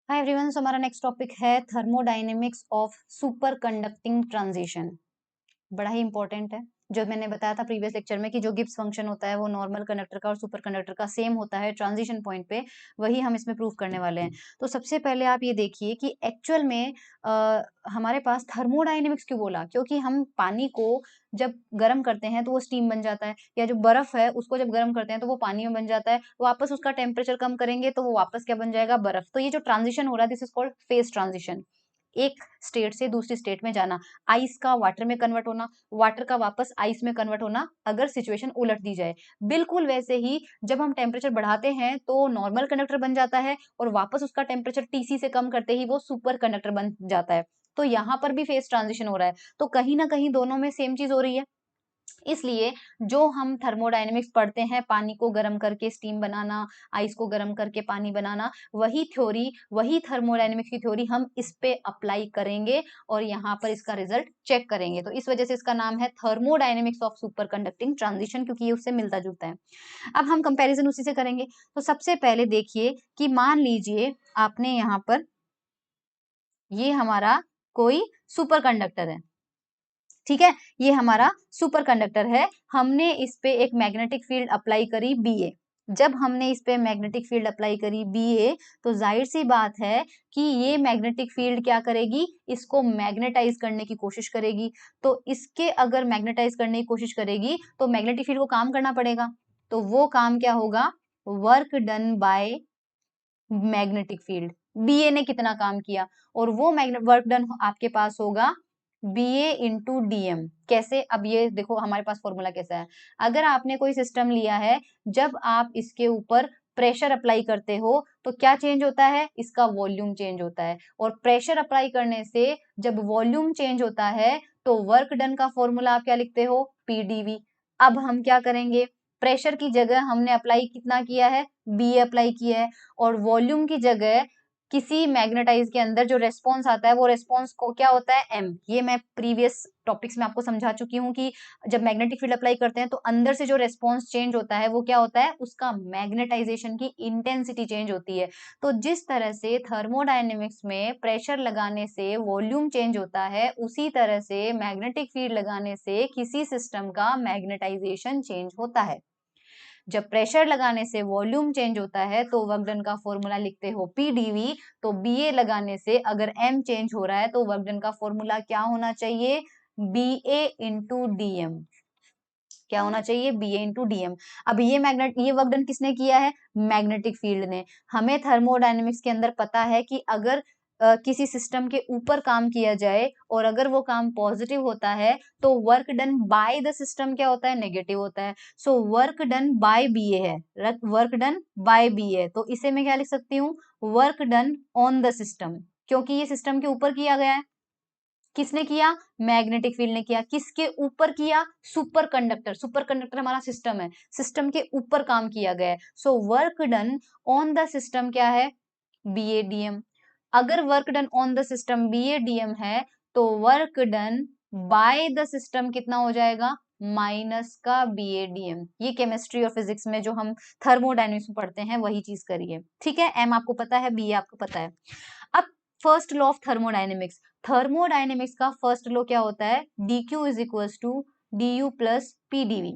Hi everyone, सो हमारा next topic है thermodynamics of super conducting transition. बड़ा ही इंपॉर्टेंट है। जो मैंने बताया था प्रीवियस लेक्चर में कि जो गिब्स फंक्शन होता है वो नॉर्मल कंडक्टर का और सुपर कंडक्टर का सेम होता है ट्रांजिशन पॉइंट पे, वही हम इसमें प्रूव करने वाले हैं। तो सबसे पहले आप ये देखिए कि एक्चुअल में हमारे पास थर्मोडायनेमिक्स क्यों बोला, क्योंकि हम पानी को जब गर्म करते हैं तो वो स्टीम बन जाता है, या जो बर्फ है उसको जब गर्म करते हैं तो वो पानी में बन जाता है। वापस उसका टेम्परेचर कम करेंगे तो वो वापस क्या बन जाएगा, बर्फ। तो ये जो ट्रांजिशन हो रहा है this is called phase transition. एक स्टेट से दूसरी स्टेट में जाना, आइस का वाटर में कन्वर्ट होना, वाटर का वापस आइस में कन्वर्ट होना, अगर सिचुएशन उलट दी जाए। बिल्कुल वैसे ही जब हम टेम्परेचर बढ़ाते हैं तो नॉर्मल कंडक्टर बन जाता है और वापस उसका टेम्परेचर टीसी से कम करते ही वो सुपर कंडक्टर बन जाता है। तो यहाँ पर भी फेज ट्रांजिशन हो रहा है, तो कहीं ना कहीं दोनों में सेम चीज हो रही है। इसलिए जो हम थर्मोडायनेमिक्स पढ़ते हैं, पानी को गर्म करके स्टीम बनाना, आइस को गर्म करके पानी बनाना, वही थ्योरी, वही थर्मोडायनेमिक्स की थ्योरी हम इस पे अप्लाई करेंगे और यहाँ पर इसका रिजल्ट चेक करेंगे। तो इस वजह से इसका नाम है thermodynamics of super conducting transition, क्योंकि ये उससे मिलता जुलता है। अब हम कंपैरिजन उसी से करेंगे। तो सबसे पहले देखिए कि मान लीजिए आपने यहाँ पर ये हमारा कोई सुपर कंडक्टर है, ठीक है, ये हमारा सुपर कंडक्टर है। हमने इस पे एक मैग्नेटिक फील्ड अप्लाई करी बीए। जब हमने इस पे मैग्नेटिक फील्ड अप्लाई करी बीए, तो जाहिर सी बात है कि ये मैग्नेटिक फील्ड क्या करेगी, इसको मैग्नेटाइज करने की कोशिश करेगी। तो इसके अगर मैग्नेटाइज करने की कोशिश करेगी तो मैग्नेटिक फील्ड को काम करना पड़ेगा। तो वो काम क्या होगा, work done by magnetic field. BA ने कितना काम किया, और वो वर्क डन आपके पास होगा बीए इंटू डीएम। कैसे, अब ये देखो हमारे पास फॉर्मूला कैसा है। अगर आपने कोई सिस्टम लिया है, जब आप इसके ऊपर प्रेशर अप्लाई करते हो तो क्या चेंज होता है, इसका वॉल्यूम चेंज होता है। और प्रेशर अप्लाई करने से जब वॉल्यूम चेंज होता है तो वर्क डन का फॉर्मूला आप क्या लिखते हो, पीडीवी। अब हम क्या करेंगे, प्रेशर की जगह हमने अप्लाई कितना किया है, बीए अप्लाई किया है, और वॉल्यूम की जगह किसी मैग्नेटाइज के अंदर जो रेस्पॉन्स आता है वो रेस्पॉन्स को क्या होता है, एम। ये मैं प्रीवियस टॉपिक्स में आपको समझा चुकी हूँ कि जब मैग्नेटिक फील्ड अप्लाई करते हैं तो अंदर से जो रेस्पॉन्स चेंज होता है वो क्या होता है, उसका मैग्नेटाइजेशन की इंटेंसिटी चेंज होती है। तो जिस तरह से थर्मोडायनेमिक्स में प्रेशर लगाने से वॉल्यूम चेंज होता है, उसी तरह से मैग्नेटिक फील्ड लगाने से किसी सिस्टम का मैग्नेटाइजेशन चेंज होता है। जब प्रेशर लगाने से वॉल्यूम चेंज होता है तो वर्क डन का फॉर्मूला लिखते हो पीडीवी। तो बीए लगाने से अगर एम चेंज हो रहा है तो वर्क डन का फॉर्मूला क्या होना चाहिए, बीए इंटू डीएम। क्या होना चाहिए, बीए इंटू डीएम। अब ये वर्क डन किसने किया है, मैग्नेटिक फील्ड ने। हमें थर्मोडायनेमिक्स के अंदर पता है कि अगर किसी सिस्टम के ऊपर काम किया जाए और अगर वो काम पॉजिटिव होता है तो work done by the system क्या होता है, नेगेटिव होता है। So work done bye BA है, वर्क डन बाय बीए, तो इसे मैं क्या लिख सकती हूँ, work done on the system, क्योंकि ये सिस्टम के ऊपर किया गया है। किसने किया, मैग्नेटिक फील्ड ने किया। किसके ऊपर किया, सुपर कंडक्टर। सुपर कंडक्टर हमारा सिस्टम है, सिस्टम के ऊपर काम किया गया है। So work done on the system क्या है, बीएडीएम। अगर work done on the system BADM है तो work done by the system कितना हो जाएगा, माइनस का बीएडीएम। ये केमिस्ट्री और फिजिक्स में जो हम थर्मोडायनेमिक्स में पढ़ते हैं वही चीज करिए, ठीक है। एम आपको पता है, बी आपको पता है। अब first law of thermodynamics, thermodynamics का फर्स्ट लॉ क्या होता है, dq is equals to du plus pdv।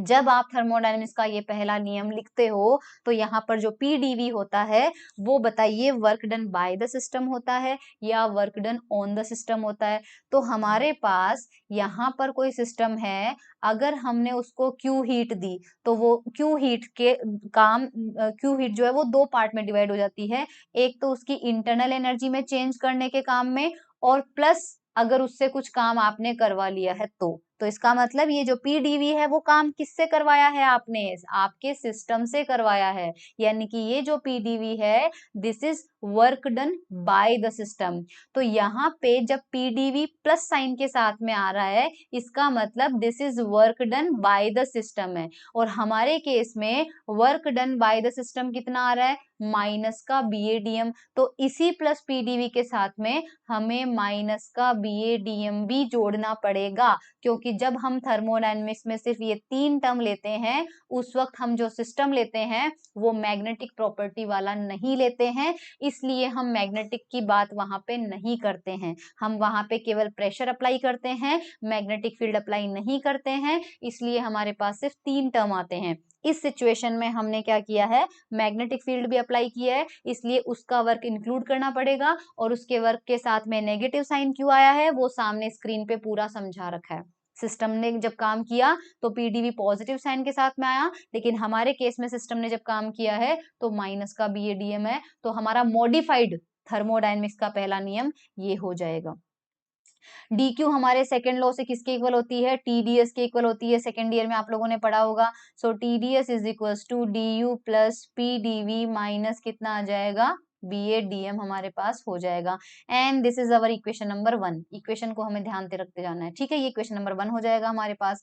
जब आप थर्मोडायनेमिक्स का ये पहला नियम लिखते हो तो यहाँ पर जो पीडीवी होता है वो बताइए work done by the system होता है या work done on the system होता है। तो हमारे पास यहाँ पर कोई सिस्टम है, अगर हमने उसको क्यू हीट दी तो वो क्यू हीट के काम, क्यू हीट जो है वो दो पार्ट में डिवाइड हो जाती है। एक तो उसकी इंटरनल एनर्जी में चेंज करने के काम में, और प्लस अगर उससे कुछ काम आपने करवा लिया है तो इसका मतलब ये जो पीडीवी है वो काम किससे करवाया है आपने, आपके सिस्टम से करवाया है। यानी कि ये जो पीडीवी है this is work done by the system. तो यहाँ पे जब पीडीवी प्लस साइन के साथ में आ रहा है इसका मतलब this is work done by the system है। और हमारे केस में work done by the system कितना आ रहा है, माइनस का बीएडीएम। तो इसी प्लस पीडीवी के साथ में हमें माइनस का बीएडीएम भी जोड़ना पड़ेगा, क्योंकि जब हम थर्मोडायनेमिक्स में सिर्फ ये 3 टर्म लेते हैं, उस वक्त हम जो सिस्टम लेते हैं वो मैग्नेटिक प्रॉपर्टी वाला नहीं लेते हैं, इसलिए हम मैग्नेटिक की बात वहां पे नहीं करते हैं। हम वहां पे केवल प्रेशर अप्लाई करते हैं, मैग्नेटिक फील्ड अप्लाई नहीं करते हैं, इसलिए हमारे पास सिर्फ 3 टर्म आते हैं। इस सिचुएशन में हमने क्या किया है, मैग्नेटिक फील्ड भी अप्लाई किया है, इसलिए उसका वर्क इंक्लूड करना पड़ेगा, और उसके वर्क के साथ में नेगेटिव साइन क्यों आया है वो सामने स्क्रीन पे पूरा समझा रखा है। सिस्टम ने जब काम किया तो पीडीवी पॉजिटिव साइन के साथ में आया, लेकिन हमारे केस में सिस्टम ने जब काम किया है तो माइनस का बीएडीएम है, तो हमारा मॉडिफाइड थर्मोडायनेमिक्स का पहला नियम ये हो जाएगा। डी क्यू हमारे सेकेंड लॉ से किसके इक्वल होती है, टीडीएस के इक्वल होती है, सेकेंड ईयर में आप लोगों ने पढ़ा होगा। So TDS is equal to D U plus PDV minus कितना आ जाएगा, बीएडीएम हमारे पास हो जाएगा। And this is our equation number 1। Equation को हमें ध्यान से रखते जाना है, ठीक है। ये इक्वेशन नंबर 1 हो जाएगा हमारे पास।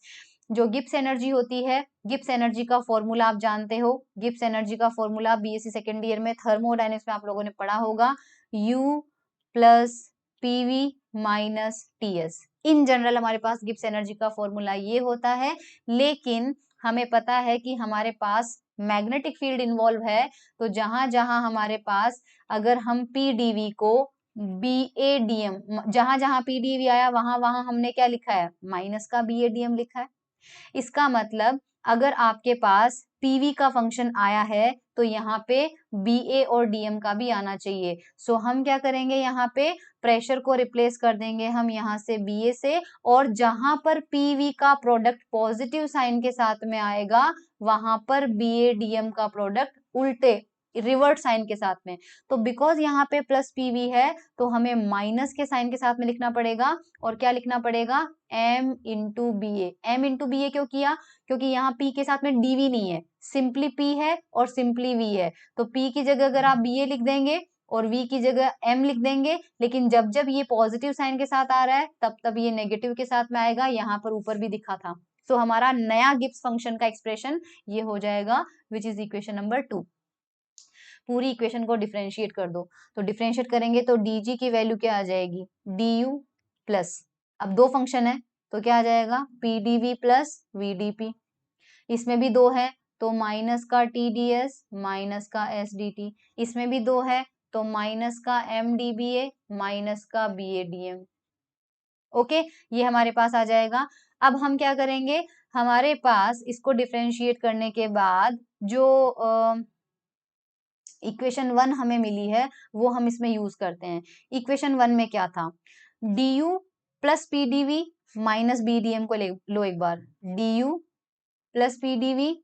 जो गिब्स एनर्जी होती है, गिब्स एनर्जी का फॉर्मूला आप जानते हो, गिब्स एनर्जी का फॉर्मूला बीएससी सेकेंड ईयर में थर्मोडायनेमिक्स में आप लोगों ने पढ़ा होगा, U plus PV minus TS. In general हमारे पास गिब्स एनर्जी का फॉर्मूला ये होता है, लेकिन हमें पता है कि हमारे पास मैग्नेटिक फील्ड इन्वॉल्व है, तो जहां जहां हमारे पास अगर हम पीडीवी को बीएडीएम, जहां जहां पीडीवी आया वहां वहां हमने क्या लिखा है, माइनस का बीएडीएम लिखा है। इसका मतलब अगर आपके पास पीवी का फंक्शन आया है तो यहाँ पे बीए और डीएम का भी आना चाहिए। सो हम क्या करेंगे, यहाँ पे प्रेशर को रिप्लेस कर देंगे हम यहाँ से बीए से, और जहां पर पीवी का प्रोडक्ट पॉजिटिव साइन के साथ में आएगा वहां पर बीए डीएम का प्रोडक्ट उल्टे रिवर्ट साइन के साथ में। तो बिकॉज यहाँ पे प्लस पीवी है तो हमें माइनस के साइन के साथ में लिखना पड़ेगा, और क्या लिखना पड़ेगा, m इंटू बी ए। एम इंटू बी ए क्यों किया, क्योंकि यहाँ p के साथ में dv नहीं है, सिंपली p है और सिंपली v है। तो p की जगह अगर आप बी ए लिख देंगे और v की जगह m लिख देंगे, लेकिन जब जब ये पॉजिटिव साइन के साथ आ रहा है तब तब ये नेगेटिव के साथ में आएगा, यहाँ पर ऊपर भी दिखा था। सो हमारा नया गिब्स फंक्शन का एक्सप्रेशन ये हो जाएगा, विच इज इक्वेशन नंबर 2। पूरी इक्वेशन को डिफरेंशिएट कर दो, तो डिफरेंशिएट करेंगे तो dg की वैल्यू क्या आ जाएगी, du प्लस, अब दो फंक्शन है तो क्या आ जाएगा, pdv प्लस vdp। इसमें भी दो है तो माइनस का tds माइनस का sdt। इसमें भी दो है तो माइनस का mdba माइनस का badm। ओके, ये हमारे पास आ जाएगा। अब हम क्या करेंगे, हमारे पास इसको डिफरेंशिएट करने के बाद जो इक्वेशन 1 हमें मिली है वो हम इसमें यूज करते हैं। इक्वेशन 1 में क्या था, du plus PDV minus BDM को लो एक बार, du plus PDV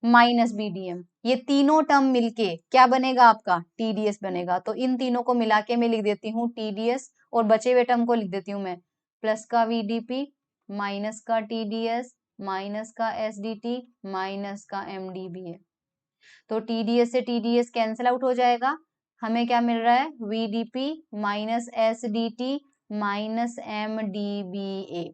minus BDM, ये तीनों टर्म मिलके क्या बनेगा आपका, टीडीएस बनेगा। तो इन तीनों को मिला के मैं लिख देती हूँ टीडीएस, और बचे हुए टर्म को लिख देती हूँ मैं प्लस का वीडीपी माइनस का टीडीएस माइनस का एसडीटी माइनस का एमडीबीए। तो टीडीएस से टीडीएस कैंसिल आउट हो जाएगा, हमें क्या मिल रहा है, वीडीपी माइनस एसडीटी माइनस एमडीबीए।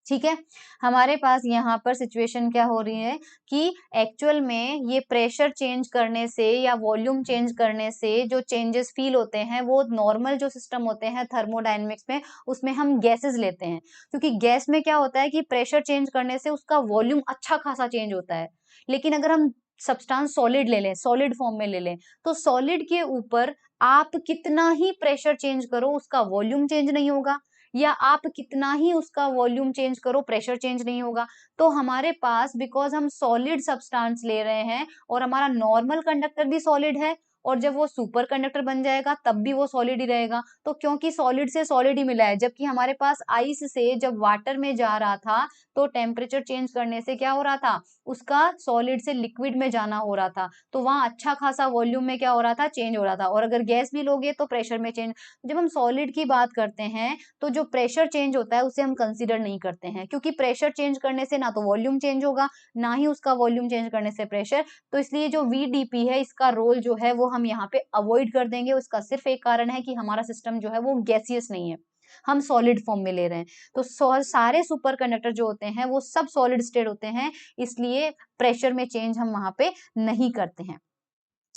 ठीक है, हमारे पास यहाँ पर सिचुएशन क्या हो रही है कि एक्चुअल में ये प्रेशर चेंज करने से या वॉल्यूम चेंज करने से जो चेंजेस फील होते हैं वो नॉर्मल जो सिस्टम होते हैं थर्मोडायनेमिक्स में उसमें हम गैसेस लेते हैं, क्योंकि गैस में क्या होता है कि प्रेशर चेंज करने से उसका वॉल्यूम अच्छा खासा चेंज होता है। लेकिन अगर हम सब्सटेंस सॉलिड ले लें, सॉलिड फॉर्म में ले लें, तो सॉलिड के ऊपर आप कितना ही प्रेशर चेंज करो उसका वॉल्यूम चेंज नहीं होगा, या आप कितना ही उसका वॉल्यूम चेंज करो प्रेशर चेंज नहीं होगा। तो हमारे पास बिकॉज हम सॉलिड सब्सटेंस ले रहे हैं और हमारा नॉर्मल कंडक्टर भी सॉलिड है, और जब वो सुपर कंडक्टर बन जाएगा तब भी वो सॉलिड ही रहेगा। तो क्योंकि सॉलिड से सॉलिड ही मिला है, जबकि हमारे पास आइस से जब वाटर में जा रहा था तो टेम्परेचर चेंज करने से क्या हो रहा था, उसका सॉलिड से लिक्विड में जाना हो रहा था, तो वहां अच्छा खासा वॉल्यूम में क्या हो रहा था, चेंज हो रहा था। और अगर गैस भी लोगे तो प्रेशर में चेंज। जब हम सॉलिड की बात करते हैं तो जो प्रेशर चेंज होता है उसे हम कंसीडर नहीं करते हैं, क्योंकि प्रेशर चेंज करने से ना तो वॉल्यूम चेंज होगा ना ही उसका वॉल्यूम चेंज करने से प्रेशर। तो इसलिए जो वीडीपी है इसका रोल जो है वो हम यहाँ पे अवॉइड कर देंगे। उसका सिर्फ एक कारण है कि हमारा सिस्टम जो है वो गैसियस नहीं है, हम सॉलिड फॉर्म में ले रहे हैं। तो सारे सुपर कंडक्टर जो होते हैं वो सब सॉलिड स्टेट होते हैं, इसलिए प्रेशर में चेंज हम वहां पे नहीं करते हैं।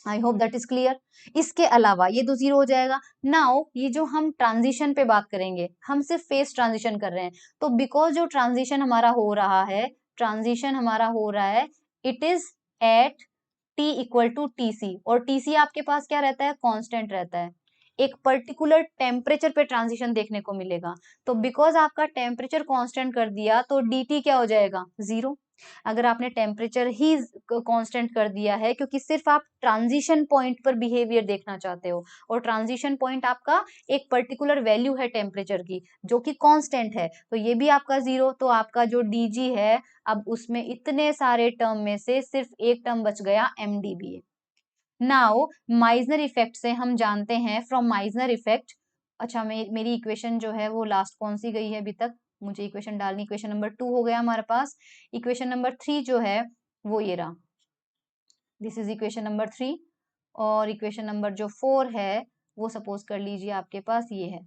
आई होप दैट इज क्लियर। इसके अलावा ये तो जीरो हो जाएगा। नाउ ये जो हम ट्रांजिशन पे बात करेंगे, हम सिर्फ फेस ट्रांजिशन कर रहे हैं, तो बिकॉज जो ट्रांजिशन हमारा हो रहा है, ट्रांजिशन हमारा हो रहा है, it is at t equal to TC, और टीसी आपके पास क्या रहता है, कांस्टेंट रहता है। एक पर्टिकुलर टेम्परेचर पे ट्रांजिशन देखने को मिलेगा, तो बिकॉज आपका टेम्परेचर कांस्टेंट कर दिया तो dt क्या हो जाएगा, जीरो। अगर आपने टेम्परेचर ही कांस्टेंट कर दिया है, क्योंकि सिर्फ आप ट्रांजिशन पॉइंट पर बिहेवियर देखना चाहते हो, और ट्रांजिशन पॉइंट आपका एक पर्टिकुलर वैल्यू है टेम्परेचर की जो कि कांस्टेंट है, तो ये भी आपका जीरो। तो आपका जो dg है, अब उसमें इतने सारे टर्म में से सिर्फ एक टर्म बच गया, mdba। नाउ माइजनर इफेक्ट से हम जानते हैं, फ्रॉम माइजनर इफेक्ट, अच्छा मेरी इक्वेशन जो है वो लास्ट कौन सी गई है अभी तक, मुझे इक्वेशन डालनी, इक्वेशन नंबर 2 हो गया हमारे पास। इक्वेशन नंबर 3 जो है वो ये रहा, दिस इज इक्वेशन नंबर 3, और इक्वेशन नंबर जो 4 है वो सपोज कर लीजिए आपके पास ये है।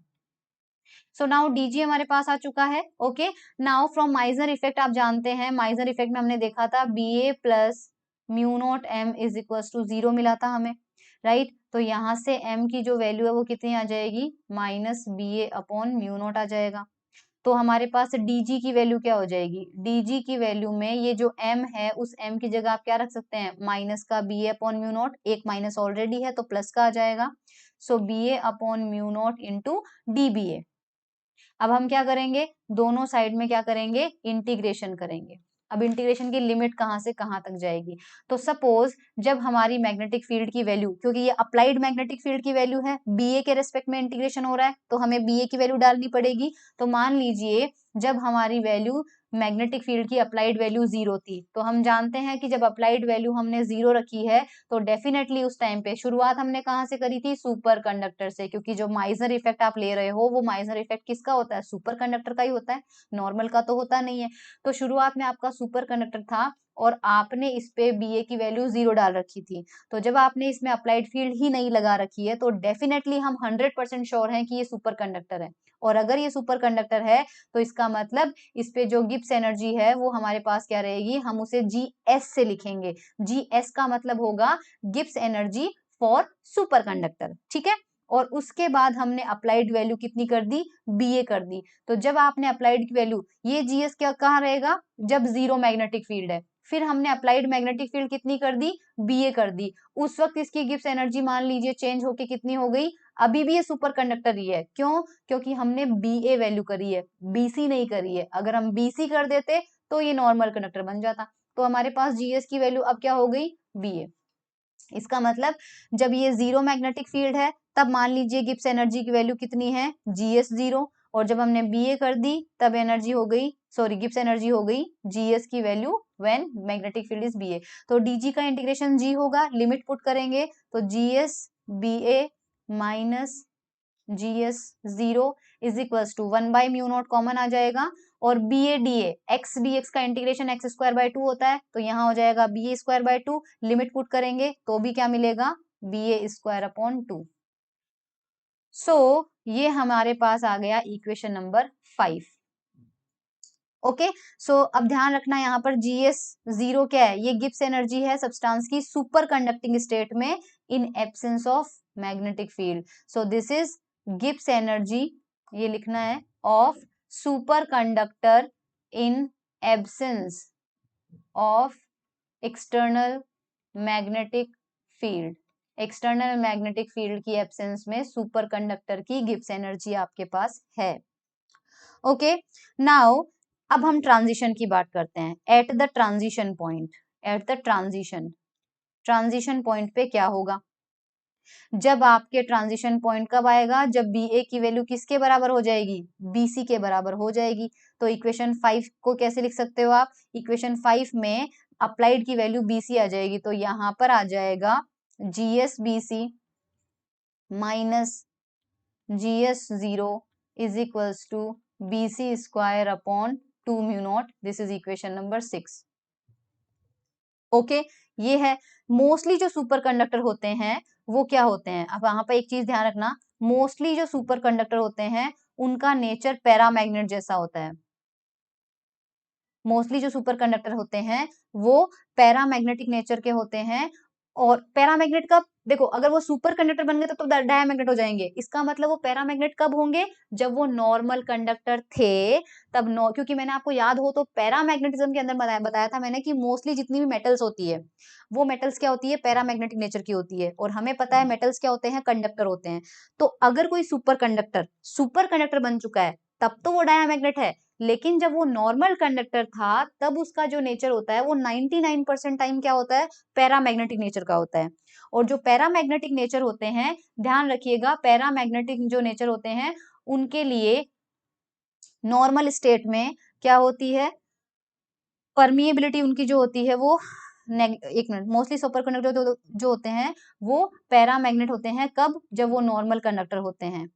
सो नाउ डीजी हमारे पास आ चुका है। Okay, now from Meissner effect आप जानते हैं, माइजनर इफेक्ट में हमने देखा था B A plus mu naught M is equal to zero मिला था हमें, राइट। तो यहाँ से m की जो वैल्यू है वो कितनी आ जाएगी, minus B A upon mu not आ जाएगा। तो हमारे पास dg की वैल्यू क्या हो जाएगी, dg की वैल्यू में ये जो m है, उस m की जगह आप क्या रख सकते हैं, माइनस का B A upon mu not, एक माइनस ऑलरेडी है तो प्लस का आ जाएगा। So B A upon mu not into D B A. अब हम क्या करेंगे, दोनों साइड में क्या करेंगे, इंटीग्रेशन करेंगे। अब इंटीग्रेशन की लिमिट कहां से कहां तक जाएगी, तो सपोज जब हमारी मैग्नेटिक फील्ड की वैल्यू, क्योंकि ये अप्लाइड मैग्नेटिक फील्ड की वैल्यू है, बीए के रेस्पेक्ट में इंटीग्रेशन हो रहा है, तो हमें बीए की वैल्यू डालनी पड़ेगी। तो मान लीजिए जब हमारी वैल्यू मैग्नेटिक फील्ड की अप्लाइड वैल्यू जीरो थी, तो हम जानते हैं कि जब अप्लाइड वैल्यू हमने जीरो रखी है, तो डेफिनेटली उस टाइम पे शुरुआत हमने कहां से करी थी, सुपर कंडक्टर से, क्योंकि जो माइजनर इफेक्ट आप ले रहे हो वो माइजनर इफेक्ट किसका होता है, सुपर कंडक्टर का ही होता है, नॉर्मल का तो होता नहीं है। तो शुरुआत में आपका सुपर कंडक्टर था और आपने इस पे बीए की वैल्यू जीरो डाल रखी थी, तो जब आपने इसमें अप्लाइड फील्ड ही नहीं लगा रखी है, तो डेफिनेटली हम 100% श्योर हैं कि ये सुपर कंडक्टर है। और अगर ये सुपर कंडक्टर है तो इसका मतलब इस पे जो गिब्स एनर्जी है वो हमारे पास क्या रहेगी, हम उसे जी एस से लिखेंगे। जी एस का मतलब होगा Gibbs energy for super conductor, ठीक है। और उसके बाद हमने अप्लाइड वैल्यू कितनी कर दी, बीए कर दी। तो जब आपने अप्लाइड की वैल्यू, ये जीएस क्या कहाँ रहेगा, जब जीरो मैग्नेटिक फील्ड है, फिर हमने अप्लाइड मैग्नेटिक फील्ड कितनी कर दी, बीए कर दी। उस वक्त इसकी गिब्स एनर्जी मान लीजिए चेंज होके कितनी हो गई, अभी भी ये सुपर कंडक्टर ही है। क्यों, क्योंकि हमने बीए वैल्यू करी है, बीसी नहीं करी है। अगर हम बीसी कर देते तो ये नॉर्मल कंडक्टर बन जाता। तो हमारे पास जीएस की वैल्यू अब क्या हो गई, बीए। इसका मतलब जब ये जीरो मैग्नेटिक फील्ड है, तब मान लीजिए गिब्स एनर्जी की वैल्यू कितनी है, जीएस जीरो, और जब हमने बीए कर दी तब एनर्जी हो गई, सॉरी गिब्स एनर्जी हो गई जीएस की value when magnetic field is BA. तो डीजी का इंटीग्रेशन जी होगा, लिमिट पुट करेंगे तो GS BA minus GS zero is equals to 1/μ0 common आ जाएगा, और B A D X D X का इंटीग्रेशन एक्स स्क्वायर बाय 2 होता है, तो यहाँ हो जाएगा B A square by 2, limit put करेंगे तो भी क्या मिलेगा, B A square upon 2। So ये हमारे पास आ गया इक्वेशन नंबर 5। ओके, सो अब ध्यान रखना यहाँ पर जीएस जीरो क्या है, ये गिब्स एनर्जी है सब्सटेंस की सुपर कंडक्टिंग स्टेट में in absence of magnetic field. So this is Gibbs energy, ये लिखना है, of super conductor in absence of external magnetic field. External magnetic field की एब्सेंस में सुपर कंडक्टर की Gibbs energy आपके पास है। ओके, नाउ अब हम ट्रांजिशन की बात करते हैं। At the transition point, at the transition, transition point पे क्या होगा, जब आपके ट्रांजिशन पॉइंट कब आएगा, जब बी ए की वैल्यू किसके बराबर हो जाएगी, बीसी के बराबर हो जाएगी। तो इक्वेशन 5 को कैसे लिख सकते हो आप, इक्वेशन 5 में अप्लाइड की वैल्यू बीसी आ जाएगी, तो यहां पर आ जाएगा GS BC minus GS zero is equals to BC square upon 2μ0। This is equation number 6। Okay, ये है। मोस्टली जो सुपर कंडक्टर होते हैं वो क्या होते हैं, अब वहां पर एक चीज ध्यान रखना, मोस्टली जो सुपर कंडक्टर होते हैं उनका नेचर पैरामैग्नेट जैसा होता है। मोस्टली जो सुपर कंडक्टर होते हैं वो पैरामैग्नेटिक नेचर के होते हैं, और पैरामैग्नेट कब, देखो अगर वो सुपर कंडक्टर बन गए तो डायमैग्नेट हो जाएंगे। इसका मतलब वो पैरामैग्नेट कब होंगे, जब वो नॉर्मल कंडक्टर थे तब क्योंकि मैंने आपको याद हो तो पैरामैग्नेटिज्म के अंदर बताया था मैंने कि मोस्टली जितनी भी मेटल्स होती है वो मेटल्स क्या होती है, पैरामैग्नेटिक नेचर की होती है। और हमें पता है मेटल्स क्या होते हैं, कंडक्टर होते हैं। तो अगर कोई सुपर कंडक्टर बन चुका है तब तो वो डायमैग्नेट है, लेकिन जब वो नॉर्मल कंडक्टर था तब उसका जो नेचर होता है वो 99% टाइम क्या होता है, पैरामैग्नेटिक नेचर का होता है। और जो पैरामैग्नेटिक नेचर होते हैं, ध्यान रखिएगा, पैरामैग्नेटिक जो नेचर होते हैं उनके लिए नॉर्मल स्टेट में क्या होती है, परमिएबिलिटी उनकी जो होती है वो एक मिनट, मोस्टली सुपर कंडक्टर जो होते हैं वो पैरामैग्नेट होते हैं। कब, जब वो नॉर्मल कंडक्टर होते हैं।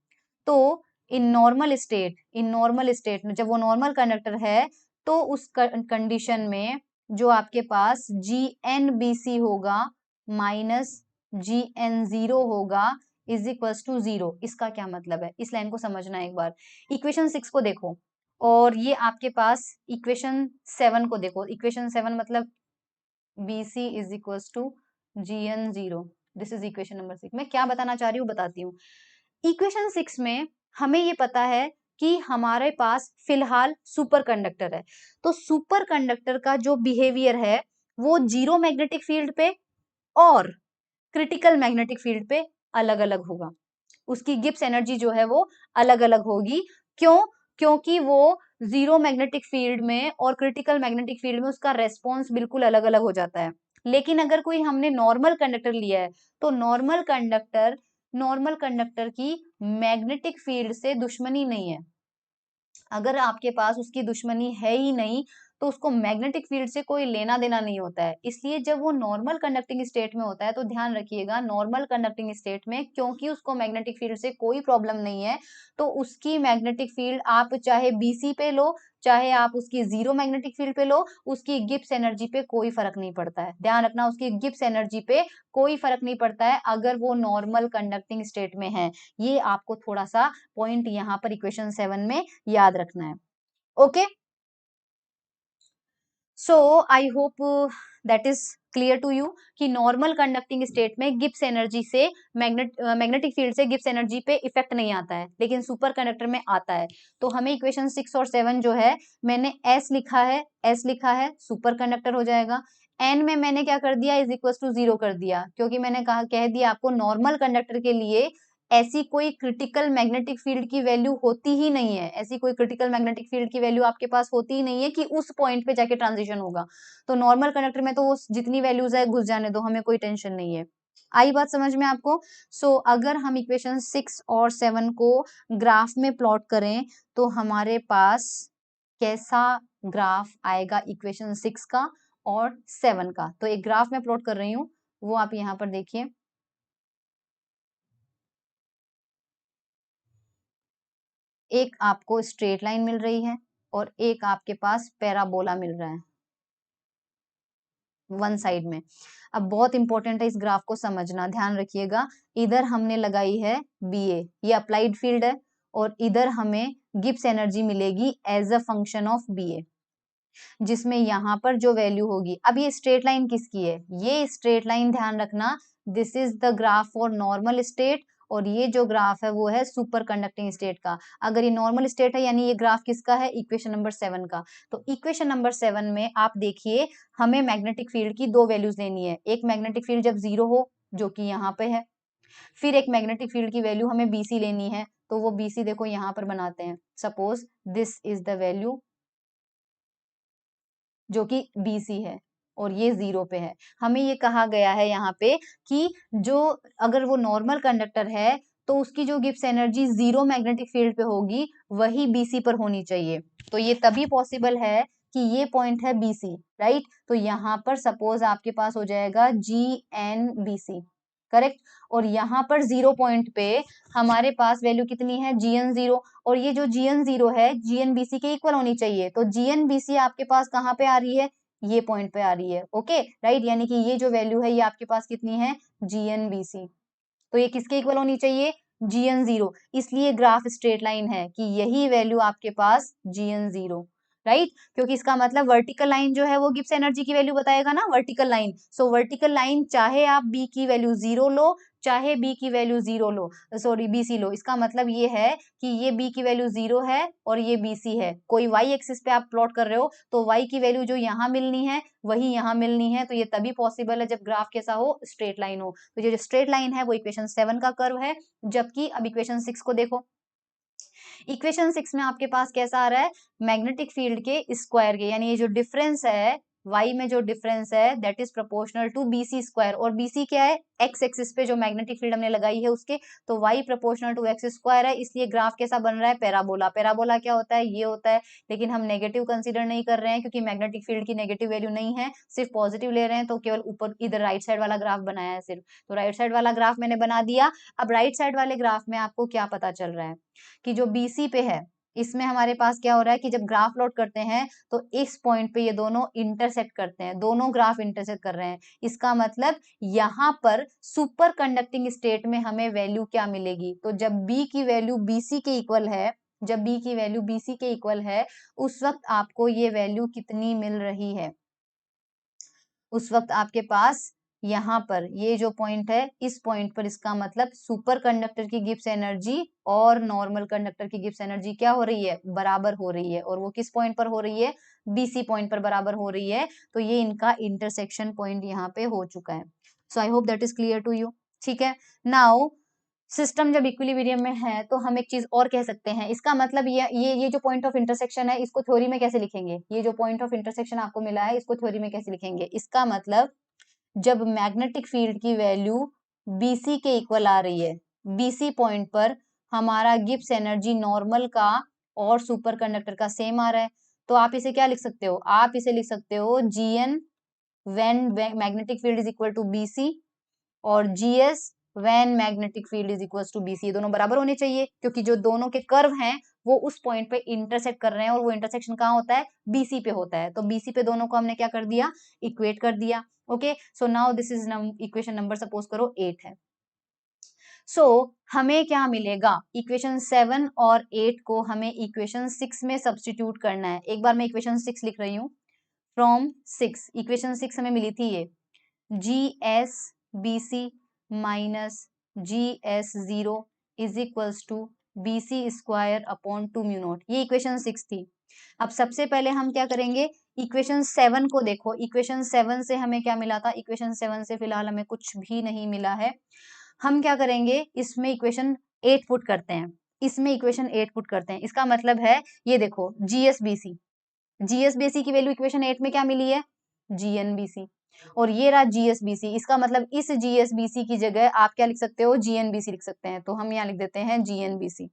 तो इन नॉर्मल स्टेट में जब वो नॉर्मल कंडक्टर है तो उस कंडीशन में जो आपके पास GnBc होगा माइनस GN0 होगा इज इक्वल टू 0। इसका क्या मतलब है, इस लाइन को समझना एक बार। इक्वेशन 6 को देखो और ये आपके पास इक्वेशन 7 को देखो। इक्वेशन 7 मतलब BC is equal to GN0। This is equation number 6। मैं क्या बताना चाह रही हूँ बताती हूँ। इक्वेशन 6 में हमें ये पता है कि हमारे पास फिलहाल सुपर कंडक्टर है। तो सुपर कंडक्टर का जो बिहेवियर है वो जीरो मैग्नेटिक फील्ड पे और क्रिटिकल मैग्नेटिक फील्ड पे अलग अलग होगा। उसकी गिब्स एनर्जी जो है वो अलग अलग होगी। क्यों, क्योंकि वो जीरो मैग्नेटिक फील्ड में और क्रिटिकल मैग्नेटिक फील्ड में उसका रेस्पॉन्स बिल्कुल अलग अलग हो जाता है। लेकिन अगर कोई हमने नॉर्मल कंडक्टर लिया है तो नॉर्मल कंडक्टर की मैग्नेटिक फील्ड से दुश्मनी नहीं है। अगर आपके पास उसकी दुश्मनी है ही नहीं तो उसको मैग्नेटिक फील्ड से कोई लेना देना नहीं होता है। इसलिए जब वो नॉर्मल कंडक्टिंग स्टेट में होता है तो ध्यान रखिएगा, नॉर्मल कंडक्टिंग स्टेट में क्योंकि उसको मैग्नेटिक फील्ड से कोई प्रॉब्लम नहीं है तो उसकी मैग्नेटिक फील्ड आप चाहे BC पे लो चाहे आप उसकी जीरो मैग्नेटिक फील्ड पे लो, उसकी गिब्स एनर्जी पे कोई फर्क नहीं पड़ता है। ध्यान रखना, उसकी गिब्स एनर्जी पे कोई फर्क नहीं पड़ता है अगर वो नॉर्मल कंडक्टिंग स्टेट में है। ये आपको थोड़ा सा पॉइंट यहाँ पर इक्वेशन 7 में याद रखना है। Okay, so I hope that is clear to you कि नॉर्मल कंडक्टिंग स्टेट में गिब्स एनर्जी से मैग्नेटिक फील्ड से गिब्स एनर्जी पे इफेक्ट नहीं आता है, लेकिन सुपर कंडक्टर में आता है। तो हमें इक्वेशन 6 और 7 जो है मैंने एस लिखा है सुपर कंडक्टर हो जाएगा। एन में मैंने क्या कर दिया, इज इक्वल टू 0 कर दिया, क्योंकि मैंने कह दिया आपको नॉर्मल कंडक्टर के लिए ऐसी कोई क्रिटिकल मैग्नेटिक फील्ड की वैल्यू होती ही नहीं है। ऐसी कोई क्रिटिकल मैग्नेटिक फील्ड की वैल्यू आपके पास होती ही नहीं है कि उस पॉइंट पे जाके ट्रांजिशन होगा। तो नॉर्मल कंडक्टर में तो वो जितनी वैल्यूज है घुस जाने दो, हमें कोई टेंशन नहीं है। आई बात समझ में आपको। अगर हम इक्वेशन 6 और 7 को ग्राफ में प्लॉट करें तो हमारे पास कैसा ग्राफ आएगा इक्वेशन 6 का और 7 का। तो एक ग्राफ में प्लॉट कर रही हूँ, वो आप यहाँ पर देखिए। एक आपको स्ट्रेट लाइन मिल रही है और एक आपके पास पैराबोला मिल रहा है वन साइड में। अब बहुत इंपॉर्टेंट है इस ग्राफ को समझना, ध्यान रखिएगा। इधर हमने लगाई है BA, ये अप्लाइड फील्ड है, और इधर हमें गिब्स एनर्जी मिलेगी as a function of BA, जिसमें यहाँ पर जो वैल्यू होगी। अब ये स्ट्रेट लाइन किसकी है, ये स्ट्रेट लाइन ध्यान रखना, this is the graph for normal state, और ये जो ग्राफ है वो है सुपर कंडक्टिंग स्टेट का। अगर ये नॉर्मल स्टेट है यानी ये ग्राफ किसका है, इक्वेशन नंबर 7 का। तो इक्वेशन नंबर 7 में आप देखिए हमें मैग्नेटिक फील्ड की दो वैल्यूज लेनी है। एक मैग्नेटिक फील्ड जब 0 हो जो कि यहाँ पे है, फिर एक मैग्नेटिक फील्ड की वैल्यू हमें BC लेनी है। तो वो BC देखो यहाँ पर बनाते हैं, suppose this is the value जो कि BC है और ये 0 पे है। हमें ये कहा गया है यहाँ पे कि जो अगर वो नॉर्मल कंडक्टर है तो उसकी जो Gibbs energy zero magnetic field पे होगी वही BC पर होनी चाहिए। तो ये तभी पॉसिबल है कि ये पॉइंट है BC, राइट। तो यहाँ पर सपोज आपके पास हो जाएगा GNBC, करेक्ट। और यहाँ पर 0 पॉइंट पे हमारे पास वैल्यू कितनी है, GN0, और ये जो GN0 है GNBC के इक्वल होनी चाहिए। तो GNBC आपके पास कहाँ पे आ रही है, ये पॉइंट पे आ रही है, ओके राइट। यानी कि ये जो वैल्यू है ये आपके पास कितनी है, GNBC। तो ये किसके इक्वल होनी चाहिए, GN0। इसलिए ग्राफ स्ट्रेट लाइन है कि यही वैल्यू आपके पास GN0, राइट, क्योंकि इसका मतलब वर्टिकल लाइन जो है वो गिब्स एनर्जी की वैल्यू बताएगा ना, वर्टिकल लाइन। सो वर्टिकल लाइन चाहे आप बी की वैल्यू 0 लो, चाहे बी की वैल्यू 0 लो, सॉरी बीसी लो, इसका मतलब ये है कि ये बी की वैल्यू 0 है और ये बीसी है। कोई वाई एक्सिस पे आप प्लॉट कर रहे हो तो वाई की वैल्यू जो यहाँ मिलनी है वही यहाँ मिलनी है। तो ये तभी पॉसिबल है जब ग्राफ कैसा हो, स्ट्रेट लाइन हो। तो ये जो स्ट्रेट लाइन है वो इक्वेशन 7 का कर्व है। जबकि अब इक्वेशन 6 को देखो, इक्वेशन 6 में आपके पास कैसा आ रहा है, मैग्नेटिक फील्ड के स्क्वायर के, यानी ये जो डिफरेंस है y में, जो डिफरेंस है that is proportional to BC square. और बीसी क्या है, एक्स एक्सिस पे जो मैग्नेटिक फील्ड हमने लगाई है उसके, तो y proportional to x square है, इसलिए ग्राफ कैसा बन रहा है, पैराबोला। पैराबोला क्या होता है, ये होता है, लेकिन हम नेगेटिव कंसीडर नहीं कर रहे हैं क्योंकि मैग्नेटिक फील्ड की नेगेटिव वैल्यू नहीं है, सिर्फ पॉजिटिव ले रहे हैं, तो केवल ऊपर इधर राइट साइड वाला ग्राफ बनाया है सिर्फ। तो राइट साइड वाला ग्राफ मैंने बना दिया। अब राइट साइड वाले ग्राफ में आपको क्या पता चल रहा है कि जो बीसी पे है, इसमें हमारे पास क्या हो रहा है कि जब ग्राफ प्लॉट करते हैं तो इस पॉइंट पे ये दोनों इंटरसेक्ट करते हैं, दोनों ग्राफ इंटरसेक्ट कर रहे हैं। इसका मतलब यहाँ पर सुपर कंडक्टिंग स्टेट में हमें वैल्यू क्या मिलेगी, तो जब बी की वैल्यू बीसी के इक्वल है, जब बी की वैल्यू बीसी के इक्वल है, उस वक्त आपको ये वैल्यू कितनी मिल रही है, उस वक्त आपके पास यहाँ पर ये जो पॉइंट है, इस पॉइंट पर इसका मतलब सुपर कंडक्टर की गिब्स एनर्जी और नॉर्मल कंडक्टर की गिब्स एनर्जी क्या हो रही है, बराबर हो रही है। और वो किस पॉइंट पर हो रही है, बीसी पॉइंट पर बराबर हो रही है। तो ये इनका इंटरसेक्शन पॉइंट यहाँ पे हो चुका है। So I hope that is clear to you. ठीक है, नाउ सिस्टम जब इक्विलिब्रियम में है तो हम एक चीज और कह सकते हैं, इसका मतलब ये जो पॉइंट ऑफ इंटरसेक्शन है इसको थ्योरी में कैसे लिखेंगे, ये जो पॉइंट ऑफ इंटरसेक्शन आपको मिला है इसको थ्योरी में कैसे लिखेंगे, इसका मतलब जब मैग्नेटिक फील्ड की वैल्यू बीसी के इक्वल आ रही है, बीसी पॉइंट पर हमारा गिब्स एनर्जी नॉर्मल का और सुपर कंडक्टर का सेम आ रहा है, तो आप इसे क्या लिख सकते हो, आप इसे लिख सकते हो GN when magnetic field is equal to BC, और GS when magnetic field is equal to BC. दोनों बराबर होने चाहिए क्योंकि जो दोनों के कर्व हैं वो उस पॉइंट पे इंटरसेक्ट कर रहे हैं, और वो इंटरसेक्शन कहाँ होता है, बीसी पे होता है। तो बीसी पे दोनों को हमने क्या कर दिया, इक्वेट कर दिया। Okay, so now this is equation number suppose करो 8 है। सो हमें क्या मिलेगा, इक्वेशन 7 और 8 को हमें इक्वेशन 6 में सब्सटीट्यूट करना है। एक बार मैं इक्वेशन 6 लिख रही हूँ, फ्रॉम 6, इक्वेशन 6 हमें मिली थी ये, G S B C minus G S zero is equals to B C square upon 2 mu naught, ये इक्वेशन 6 थी। अब सबसे पहले हम क्या करेंगे, इक्वेशन 7 को देखो, इक्वेशन 7 से हमें क्या मिला था, इक्वेशन 7 से फिलहाल हमें कुछ भी नहीं मिला है। हम क्या करेंगे, इसमें इक्वेशन 8 पुट करते हैं, इसमें इक्वेशन 8 पुट करते हैं। इसका मतलब है ये देखो जीएसबीसी, जीएसबीसी की वैल्यू इक्वेशन 8 में क्या मिली है, जीएनबीसी, और ये रहा जीएसबीसी। इसका मतलब इस जीएसबीसी की जगह आप क्या लिख सकते हो, जीएनबीसी लिख सकते हैं। तो हम यहाँ लिख देते हैं जीएनबीसी,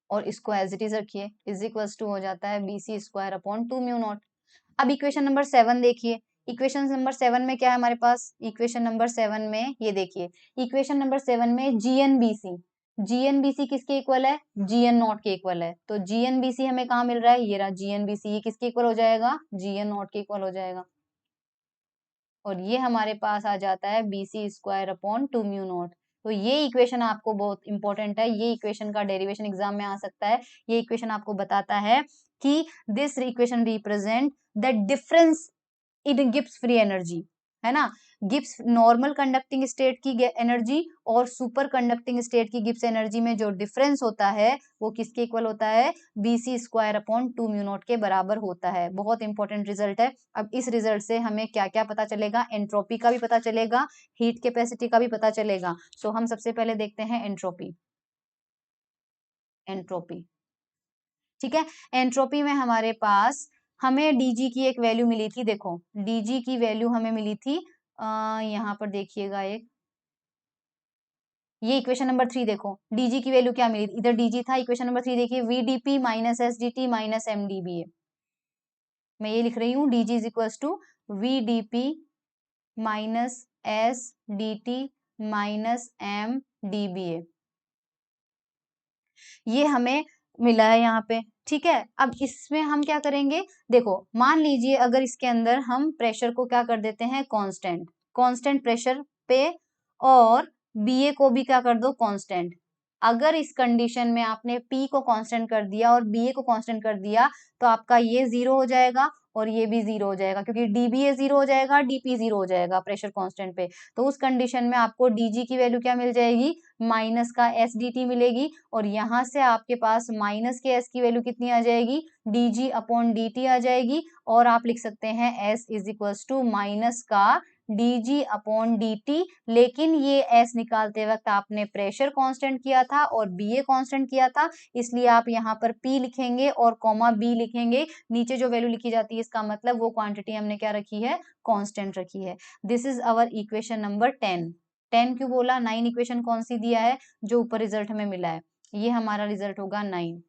और इसको एज इट इज रखिए, इज इक्वल्स टू हो जाता है BC square upon 2 mu not. अब इक्वेशन नंबर 7 देखिए, इक्वेशन नंबर 7 में क्या है हमारे पास, इक्वेशन नंबर 7 में ये देखिए, इक्वेशन नंबर 7 में जीएनबीसी, जीएनबीसी किसके इक्वल है, जीएन नॉट के इक्वल है। तो जीएनबीसी हमें कहाँ मिल रहा है, ये रहा जीएनबीसी, ये किसके इक्वल हो जाएगा, जीएन नॉट के इक्वल हो जाएगा। और ये हमारे पास आ जाता है BC square upon 2 mu not. तो ये इक्वेशन आपको बहुत इंपॉर्टेंट है, ये इक्वेशन का डेरिवेशन एग्जाम में आ सकता है। ये इक्वेशन आपको बताता है कि this equation represent the difference in Gibbs free energy, है ना, गिब्स नॉर्मल कंडक्टिंग स्टेट की एनर्जी और सुपर कंडक्टिंग स्टेट की गिब्स एनर्जी में जो डिफरेंस होता है वो किसके इक्वल होता है, BC square upon 2 mu not के बराबर होता है। बहुत इंपॉर्टेंट रिजल्ट है। अब इस रिजल्ट से हमें क्या क्या पता चलेगा, एंट्रोपी का भी पता चलेगा, हीट कैपेसिटी का भी पता चलेगा। सो हम सबसे पहले देखते हैं एंट्रोपी, एंट्रोपी, ठीक है। एंट्रोपी में हमारे पास हमें डीजी की एक वैल्यू मिली थी, देखो डीजी की वैल्यू हमें मिली थी, यहाँ पर देखिएगा एक, ये इक्वेशन नंबर 3 देखो, डीजी की वैल्यू क्या मिली, इधर डीजी था, इक्वेशन नंबर 3 देखिए, VDP minus SDT minus MDBA. मैं ये लिख रही हूँ, DG is equal to VDP minus S D T minus M D B A, ये हमें मिला है यहाँ पे। ठीक है, अब इसमें हम क्या करेंगे, देखो मान लीजिए अगर इसके अंदर हम प्रेशर को क्या कर देते हैं, कांस्टेंट, कांस्टेंट प्रेशर पे, और बीए को भी क्या कर दो कांस्टेंट। अगर इस कंडीशन में आपने P को कांस्टेंट कर दिया और BA को कांस्टेंट कर दिया तो आपका ये 0 हो जाएगा और ये भी 0 हो जाएगा, क्योंकि DBA 0 हो जाएगा, DP 0 हो जाएगा प्रेशर कांस्टेंट पे। तो उस कंडीशन में आपको DG की वैल्यू क्या मिल जाएगी, माइनस का SDT मिलेगी, और यहाँ से आपके पास माइनस के S की वैल्यू कितनी आ जाएगी, DG अपॉन DT आ जाएगी, और आप लिख सकते हैं S is equals to minus का dg अपॉन dt। लेकिन ये s निकालते वक्त आपने प्रेशर कांस्टेंट किया था और ba कांस्टेंट किया था, इसलिए आप यहाँ पर p लिखेंगे और कॉमा b लिखेंगे। नीचे जो वैल्यू लिखी जाती है इसका मतलब वो क्वांटिटी हमने क्या रखी है, कांस्टेंट रखी है। This is our equation number 10। 10 क्यों बोला, 9 इक्वेशन कौन सी दिया है, जो ऊपर रिजल्ट हमें मिला है, ये हमारा रिजल्ट होगा 9।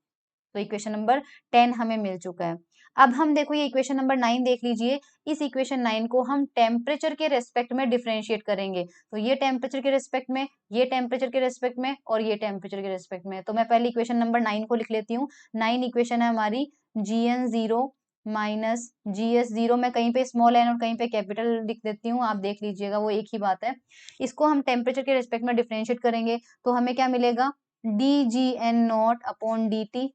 तो इक्वेशन नंबर 10 हमें मिल चुका है। अब हम देखो ये इक्वेशन नंबर 9 देख लीजिए, इस इक्वेशन 9 को हम टेम्परेचर के रेस्पेक्ट में डिफरेंशिएट करेंगे। तो ये टेम्परेचर के रेस्पेक्ट में, ये टेम्परेचर के रेस्पेक्ट में, और ये टेम्परेचर के रेस्पेक्ट में। तो मैं पहले इक्वेशन नंबर 9 को लिख लेती हूँ। 9 इक्वेशन है हमारी Gn0 माइनस Gs0, मैं कहीं पे स्मॉल n और कहीं पे कैपिटल लिख देती हूँ, आप देख लीजिएगा वो एक ही बात है। इसको हम टेम्परेचर के रेस्पेक्ट में डिफरेंशिएट करेंगे तो हमें क्या मिलेगा, dgn0 upon dt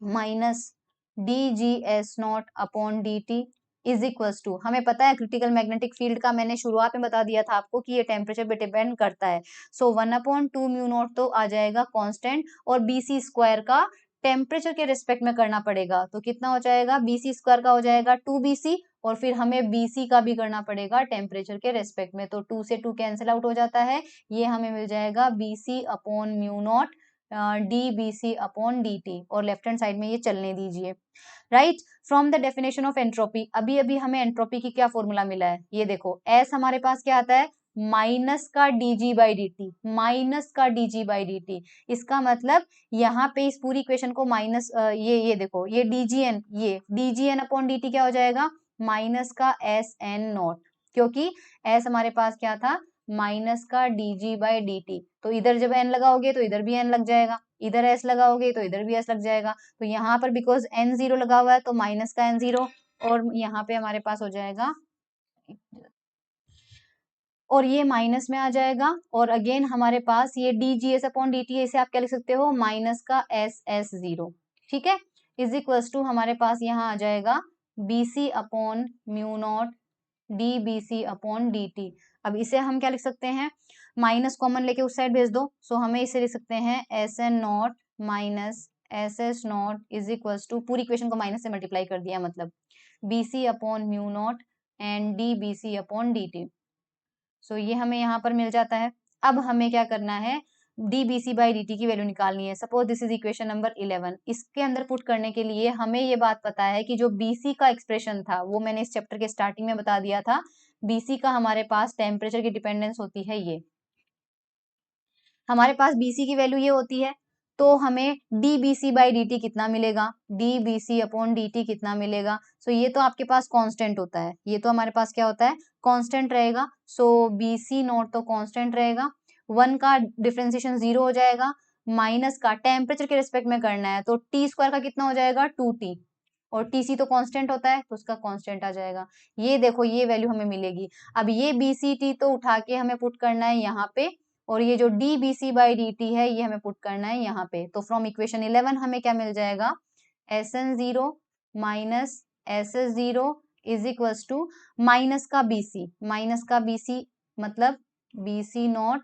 minus dgs0 upon dt is equals to, हमें पता है क्रिटिकल मैग्नेटिक फील्ड का मैंने शुरुआत में बता दिया था आपको कि ये टेम्परेचर पे डिपेंड करता है। सो 1/2 म्यू नॉट तो आ जाएगा कांस्टेंट, और bc स्क्वायर का टेम्परेचर के रिस्पेक्ट में करना पड़ेगा, तो कितना हो जाएगा, bc स्क्वायर का हो जाएगा 2bc, और फिर हमें bc का भी करना पड़ेगा टेम्परेचर के रेस्पेक्ट में। तो 2 से 2 कैंसिल आउट हो जाता है, ये हमें मिल जाएगा bc upon mu not dbc upon dt, और लेफ्ट हैंड साइड में ये चलने दीजिए। Right, from the definition of entropy, अभी अभी हमें एंट्रोपी की क्या फॉर्मूला मिला है, ये देखो S हमारे पास क्या आता है, माइनस का dg बाई dt, माइनस का dg बाई dt। इसका मतलब यहाँ पे इस पूरी इक्वेशन को माइनस ये देखो, ये dgn, ये dgn अपॉन dt क्या हो जाएगा, माइनस का sn नॉट, क्योंकि S हमारे पास क्या था, माइनस का dg बाई dt। तो इधर जब n लगाओगे तो इधर भी n लग जाएगा, इधर s लगाओगे तो इधर भी s लग जाएगा। तो यहाँ पर बिकॉज n 0 लगा हुआ है तो माइनस का n 0, और यहाँ पे हमारे पास हो जाएगा, और ये माइनस में आ जाएगा, और अगेन हमारे पास ये dgs अपॉन dt है, इसे आप क्या लिख सकते हो, माइनस का ss0, ठीक है, इज इक्वल्स टू हमारे पास यहाँ आ जाएगा bc upon mu not dbc upon dt। अब इसे हम क्या लिख सकते हैं, माइनस कॉमन लेके उस साइड भेज दो, सो हमें इसे लिख सकते हैं sn naught minus ss naught is equals to, पूरी इक्वेशन को माइनस से मल्टीप्लाई कर दिया, मतलब bc upon mu naught and dbc upon dt। So ये हमें यहाँ पर मिल जाता है। अब हमें क्या करना है, dbc बाई dt की वैल्यू निकालनी है। Suppose this is equation number 11, इसके अंदर पुट करने के लिए हमें ये बात पता है कि जो bc का एक्सप्रेशन था वो मैंने इस चैप्टर के स्टार्टिंग में बता दिया था, bc का हमारे पास टेम्परेचर की डिपेंडेंस होती है, ये हमारे पास bc की वैल्यू ये होती है, तो हमें dbc बाई dt कितना मिलेगा, dbc अपॉन dt कितना मिलेगा। सो ये तो आपके पास कांस्टेंट होता है, ये तो हमारे पास क्या होता है, कांस्टेंट रहेगा। सो bc नॉट तो कांस्टेंट रहेगा, 1 का डिफरेंशिएशन 0 हो जाएगा, माइनस का टेम्परेचर के रिस्पेक्ट में करना है तो टी स्क्वायर का कितना हो जाएगा 2t, और टीसी तो कांस्टेंट होता है तो उसका कांस्टेंट आ जाएगा। ये देखो ये वैल्यू हमें मिलेगी। अब ये bct तो उठा के हमें पुट करना है यहाँ पे, और ये जो dbc बाई dt है ये हमें पुट करना है यहाँ पे। तो फ्रॉम इक्वेशन 11 हमें क्या मिल जाएगा, sn0 minus ss0 is equals to minus का bc मतलब bc naught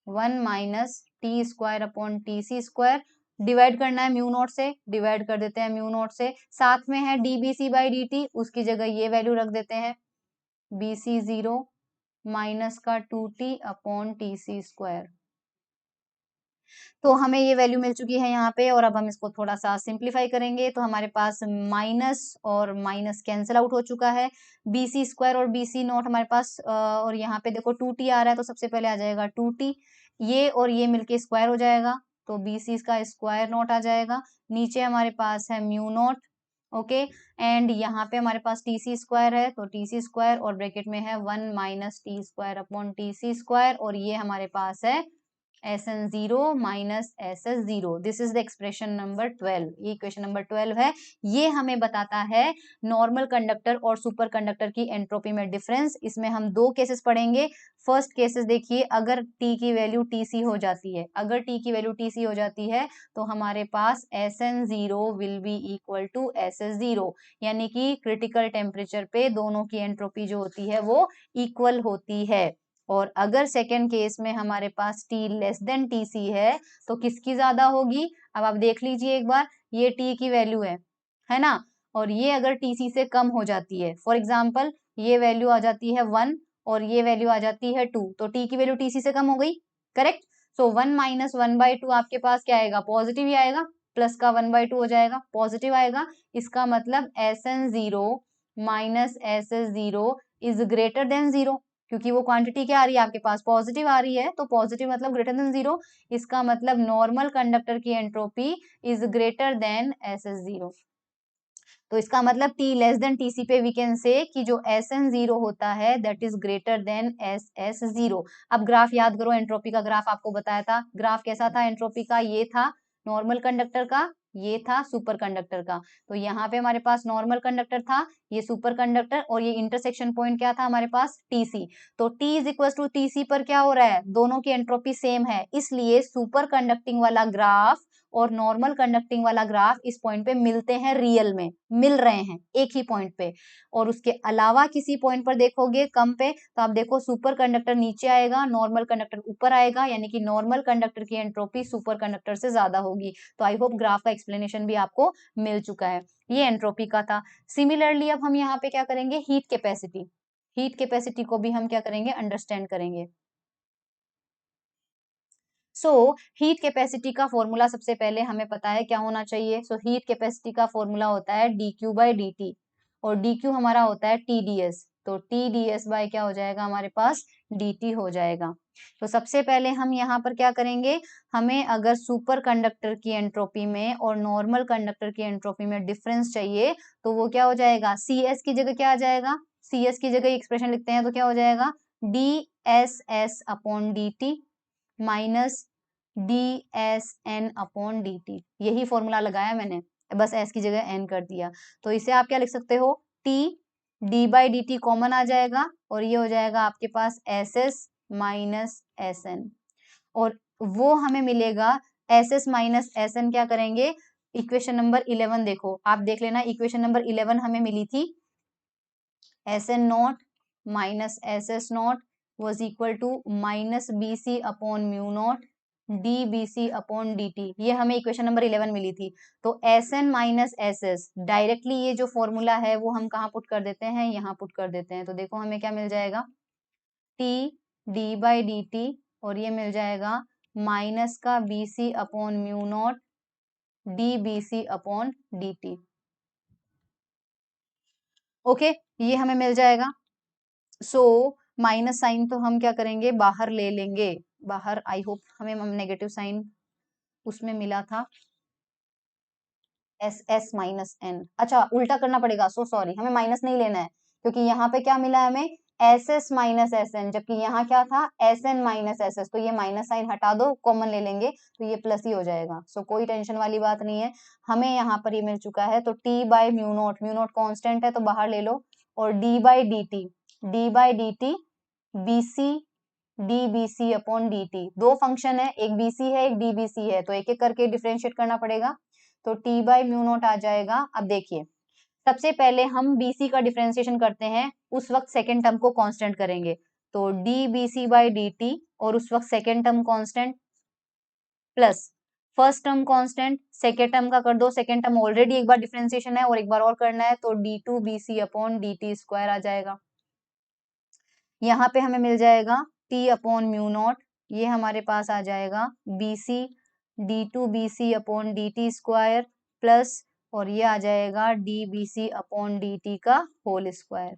1 minus T square upon TC square, divide करना है म्यू नॉट से, डिवाइड कर देते हैं म्यू नॉट से, साथ में है dbc बाई dt, उसकी जगह ये वैल्यू रख देते हैं bc0 माइनस का 2t अपॉन टीसी स्क्वायर। तो हमें ये वैल्यू मिल चुकी है यहाँ पे, और अब हम इसको थोड़ा सा सिंप्लीफाई करेंगे तो हमारे पास माइनस और माइनस कैंसिल आउट हो चुका है, bc स्क्वायर और bc नॉट हमारे पास और यहाँ पे देखो 2t आ रहा है तो सबसे पहले आ जाएगा 2t, ये और ये मिलके स्क्वायर हो जाएगा तो bc का स्क्वायर नॉट आ जाएगा, नीचे हमारे पास है म्यू नॉट, ओके, एंड यहाँ पे हमारे पास टीसी स्क्वायर है तो टीसी स्क्वायर और ब्रैकेट में है 1 minus T square upon TC square, और ये हमारे पास है SN0 minus SS0, this is the expression number 12। ये इक्वेशन नंबर 12 है। ये हमें बताता है नॉर्मल कंडक्टर और सुपर कंडक्टर की एंट्रोपी में डिफरेंस। इसमें हम दो केसेस पढ़ेंगे। फर्स्ट केसेस देखिए, अगर T की वैल्यू TC हो जाती है, अगर T की वैल्यू TC हो जाती है तो हमारे पास SN0 will be equal to SS0, यानी कि क्रिटिकल टेम्परेचर पे दोनों की एंट्रोपी जो होती है वो इक्वल होती है। और अगर सेकेंड केस में हमारे पास T लेस देन TC है तो किसकी ज्यादा होगी? अब आप देख लीजिए एक बार, ये T की वैल्यू है ना, और ये अगर TC से कम हो जाती है, फॉर एग्जाम्पल ये वैल्यू आ जाती है 1 और ये वैल्यू आ जाती है 2, तो T की वैल्यू TC से कम हो गई, करेक्ट। सो 1 माइनस 1/2 आपके पास क्या आएगा? पॉजिटिव ही आएगा, प्लस का 1/2 हो जाएगा, पॉजिटिव आएगा। इसका मतलब SN0 minus SS0 is greater than 0, क्योंकि वो क्वांटिटी क्या आ रही है आपके पास? पॉजिटिव आ रही है, तो पॉजिटिव मतलब ग्रेटर देन 0। इसका मतलब नॉर्मल कंडक्टर की entropy is greater than SS0। तो इसका मतलब T लेस देन TC पे वी कैन से कि जो SN0 होता है that is greater than SS0। अब ग्राफ याद करो, एंट्रोपी का ग्राफ आपको बताया था। ग्राफ कैसा था एंट्रोपी का? ये था नॉर्मल कंडक्टर का, ये था सुपर कंडक्टर का। तो यहाँ पे हमारे पास नॉर्मल कंडक्टर था, ये सुपर कंडक्टर, और ये इंटरसेक्शन पॉइंट क्या था हमारे पास? TC। तो T is equal to TC पर क्या हो रहा है? दोनों की एंट्रोपी सेम है, इसलिए सुपर कंडक्टिंग वाला ग्राफ और नॉर्मल कंडक्टिंग वाला ग्राफ इस पॉइंट पे मिलते हैं, रियल में मिल रहे हैं एक ही पॉइंट पे। और उसके अलावा किसी पॉइंट पर देखोगे कम पे, तो आप देखो सुपर कंडक्टर नीचे आएगा, नॉर्मल कंडक्टर ऊपर आएगा, यानी कि नॉर्मल कंडक्टर की एंट्रोपी सुपर कंडक्टर से ज्यादा होगी। तो आई होप ग्राफ का एक्सप्लेनेशन भी आपको मिल चुका है। ये एंट्रोपी का था। सिमिलरली अब हम यहाँ पे क्या करेंगे? हीट कैपेसिटी, हीट कैपेसिटी को भी हम क्या करेंगे? अंडरस्टैंड करेंगे। सो हीट कैपेसिटी का फॉर्मूला सबसे पहले हमें पता है क्या होना चाहिए। सो हीट कैपेसिटी का फॉर्मूला होता है dQ/dt, और dQ हमारा होता है TdS। तो TdS बाय क्या हो जाएगा हमारे पास? dt हो जाएगा। तो सबसे पहले हम यहाँ पर क्या करेंगे? हमें अगर सुपर कंडक्टर की एंट्रोपी में और नॉर्मल कंडक्टर की एंट्रोपी में डिफरेंस चाहिए तो वो क्या हो जाएगा? CS की जगह क्या आ जाएगा? CS की जगह एक्सप्रेशन लिखते हैं तो क्या हो जाएगा? dSS/dt minus DSN/dt। यही फॉर्मूला लगाया मैंने, बस S की जगह N कर दिया। तो इसे आप क्या लिख सकते हो? T d/dt कॉमन आ जाएगा और ये हो जाएगा आपके पास SS माइनस SN, और वो हमें मिलेगा SS माइनस SN। क्या करेंगे? इक्वेशन नंबर 11 देखो, आप देख लेना, इक्वेशन नंबर 11 हमें मिली थी SN0 minus SS0 was equal to minus BC/μ0 dBc/dt। ये हमें इक्वेशन नंबर 11 मिली थी। तो SN माइनस SS डायरेक्टली ये जो फॉर्मूला है वो हम कहाँ पुट कर देते हैं? यहाँ पुट कर देते हैं। तो देखो हमें क्या मिल जाएगा? T d/dt, और ये मिल जाएगा माइनस का BC/μ0 dBc/dt। ओके, ये हमें मिल जाएगा। सो माइनस साइन तो हम क्या करेंगे? बाहर ले लेंगे, बाहर। आई होप हमें नेगेटिव साइन उसमें मिला था, SS माइनस N। अच्छा, उल्टा करना पड़ेगा, सो सॉरी, हमें माइनस नहीं लेना है, क्योंकि यहाँ पे क्या मिला है हमें? SS माइनस SN, जबकि यहाँ क्या था? SN minus SS। तो ये माइनस साइन हटा दो, कॉमन ले लेंगे तो ये प्लस ही हो जाएगा। सो कोई टेंशन वाली बात नहीं है, हमें यहाँ पर ये मिल चुका है। तो T/μ0, म्यू नोट कॉन्स्टेंट है तो बाहर ले लो, और d/dt, d/dt BC dBc/dt। दो फंक्शन है, एक BC है एक dBc है, तो एक एक करके डिफरेंशिएट करना पड़ेगा। तो T/μ0 आ जाएगा। अब देखिए, सबसे पहले हम BC का डिफरेंशिएशन करते हैं, उस वक्त सेकेंड टर्म को कांस्टेंट करेंगे। तो dBc/dt, और उस वक्त second term constant plus first term constant, second term का कर दो, सेकेंड टर्म ऑलरेडी एक बार डिफरेंशिएशन है और एक बार और करना है, तो d2BC/dt² आ जाएगा। यहाँ पे हमें मिल जाएगा T/μ0, ये हमारे पास आ जाएगा BC d2BC/dt² प्लस, और ये आ जाएगा dBc/dt का होल स्क्वायर।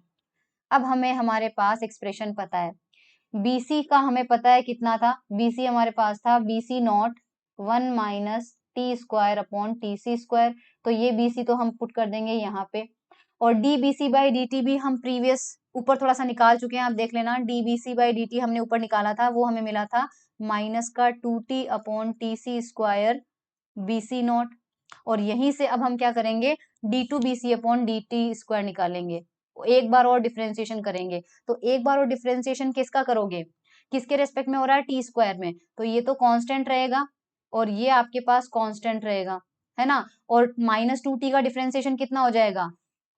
अब हमें हमारे पास एक्सप्रेशन पता है, BC का हमें पता है कितना था? BC हमारे पास था BC0 1 माइनस T²/TC²। तो ये BC तो हम पुट कर देंगे यहाँ पे, और dBc/dt भी हम प्रीवियस ऊपर थोड़ा सा निकाल चुके हैं, आप देख लेना, dBc/dt हमने ऊपर निकाला था, वो हमें मिला था माइनस का 2t/TC² BC0। और यहीं से अब हम क्या करेंगे, d2BC/dt² निकालेंगे, एक बार और डिफरेंशिएशन करेंगे। तो एक बार और डिफरेंशिएशन किसका करोगे, किसके रेस्पेक्ट में हो रहा है, t² में, तो ये तो कांस्टेंट रहेगा और ये आपके पास कांस्टेंट रहेगा, है ना। और -2t का डिफरेंशिएशन कितना हो जाएगा,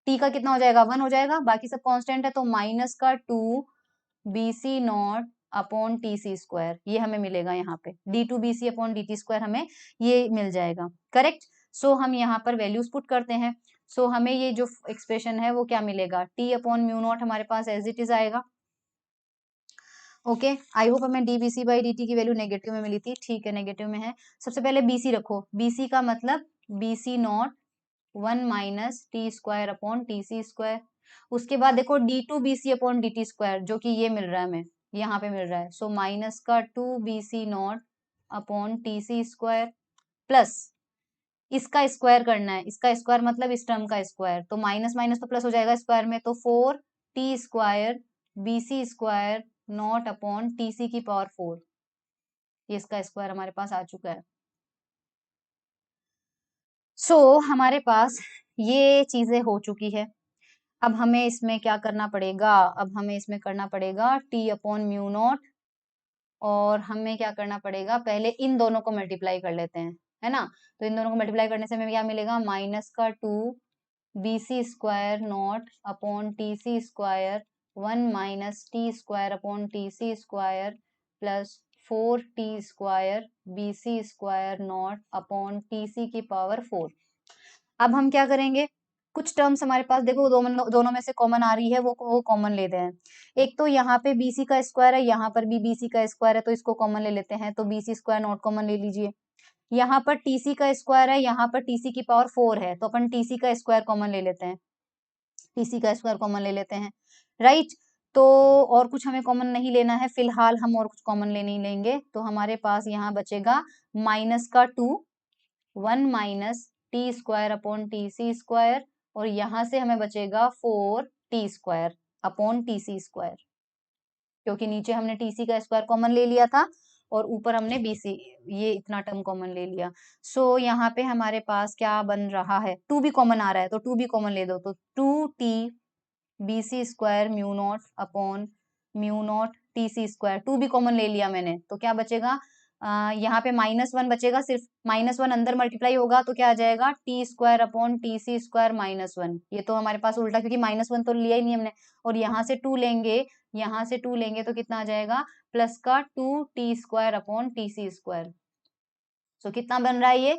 t का कितना हो जाएगा, 1 हो जाएगा, बाकी सब कांस्टेंट है, तो माइनस का 2BC0/TC², ये हमें मिलेगा यहाँ पे, d2BC/dt² हमें ये मिल जाएगा, करेक्ट। सो हम यहाँ पर वैल्यूज पुट करते हैं। सो हमें ये जो एक्सप्रेशन है वो क्या मिलेगा, t/μ0 हमारे पास एज इट इज आएगा। ओके, आई होप हमें dBc/dt की वैल्यू नेगेटिव में मिली थी, ठीक है, नेगेटिव में है। सबसे पहले BC रखो, BC का मतलब BC0 1 माइनस t²/TC²। उसके बाद देखो d2BC/dt² जो कि ये मिल रहा है हमें, यहाँ पे मिल रहा है, सो माइनस का 2BC0/TC² प्लस इसका स्क्वायर करना है, इसका स्क्वायर मतलब इस टर्म का स्क्वायर, तो माइनस माइनस तो प्लस हो जाएगा स्क्वायर में, तो 4t² BC²0/TC⁴, ये इसका स्क्वायर हमारे पास आ चुका है। सो हमारे पास ये चीजें हो चुकी है। अब हमें इसमें क्या करना पड़ेगा, अब हमें इसमें करना पड़ेगा t/μ0, और हमें क्या करना पड़ेगा, पहले इन दोनों को मल्टीप्लाई कर लेते हैं, है ना। तो इन दोनों को मल्टीप्लाई करने से हमें क्या मिलेगा, माइनस का 2BC²0/TC² 1 minus t²/TC² plus 4t² BC²0/TC⁴। अब हम क्या करेंगे, कुछ टर्म्स हमारे पास देखो दोनों में से कॉमन आ रही है, वो कॉमन लेते हैं। एक तो यहाँ पे BC का स्क्वायर है, यहाँ पर भी BC का स्क्वायर है, तो इसको कॉमन ले लेते हैं, तो BC² कॉमन ले लीजिए। यहाँ पर TC का स्क्वायर है, यहाँ पर TC⁴ है, तो अपन TC का स्क्वायर कॉमन ले लेते हैं, TC का स्क्वायर कॉमन ले लेते हैं, राइट। तो और कुछ हमें कॉमन नहीं लेना है फिलहाल, हम और कुछ कॉमन ले नहीं लेंगे, तो हमारे पास यहाँ बचेगा माइनस का 2 1 माइनस t²/TC², और यहाँ से हमें बचेगा 4t²/TC², क्योंकि नीचे हमने TC का स्क्वायर कॉमन ले लिया था और ऊपर हमने BC ये इतना टर्म कॉमन ले लिया। सो यहाँ पे हमारे पास क्या बन रहा है, 2 भी कॉमन आ रहा है, तो 2 भी कॉमन ले दो, तो 2t BC²μ0/μ0 TC², 2 भी कॉमन ले लिया मैंने, तो क्या बचेगा, यहाँ पे -1 बचेगा, सिर्फ -1 अंदर मल्टीप्लाई होगा तो क्या आ जाएगा, t²/TC² -1, ये तो हमारे पास उल्टा, क्योंकि -1 तो लिया ही नहीं हमने, और यहाँ से 2 लेंगे, यहाँ से 2 लेंगे तो कितना आ जाएगा, प्लस का 2t²/TC²। सो कितना बन रहा है